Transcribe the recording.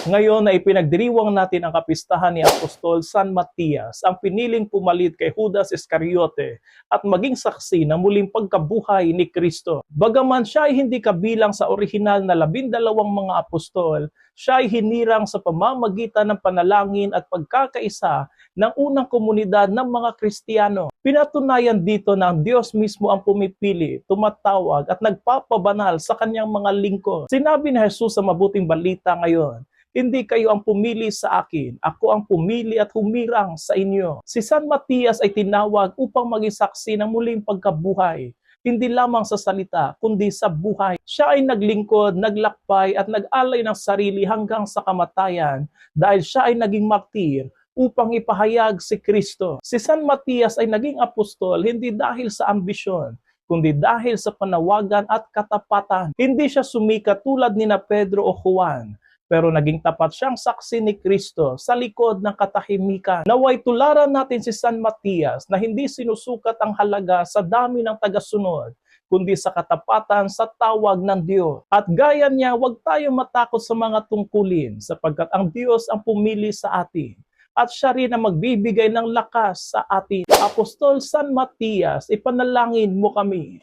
Ngayon ay pinagdiriwang natin ang kapistahan ni Apostol San Matias, ang piniling pumalit kay Judas Iscariote at maging saksi ng muling pagkabuhay ni Kristo. Bagaman siya ay hindi kabilang sa orihinal na 12 mga apostol, siya ay hinirang sa pamamagitan ng panalangin at pagkakaisa ng unang komunidad ng mga Kristiyano. Pinatunayan dito na ang Diyos mismo ang pumipili, tumatawag at nagpapabanal sa kanyang mga lingkod. Sinabi ni Jesus sa mabuting balita ngayon, "Hindi kayo ang pumili sa akin, ako ang pumili at humirang sa inyo." Si San Matias ay tinawag upang maging saksi ng muling pagkabuhay, hindi lamang sa salita, kundi sa buhay. Siya ay naglingkod, naglakbay at nag-alay ng sarili hanggang sa kamatayan dahil siya ay naging martir upang ipahayag si Kristo. Si San Matias ay naging apostol hindi dahil sa ambisyon, kundi dahil sa panawagan at katapatan. Hindi siya sumikat tulad ni na Pedro o Juan, pero naging tapat siyang saksi ni Kristo sa likod ng katahimikan. Naway tularan natin si San Matias na hindi sinusukat ang halaga sa dami ng tagasunod, kundi sa katapatan sa tawag ng Diyos. At gaya niya, huwag tayong matakot sa mga tungkulin, sapagkat ang Diyos ang pumili sa atin. At siya rin ang magbibigay ng lakas sa atin. Apostol San Matias, ipanalangin mo kami.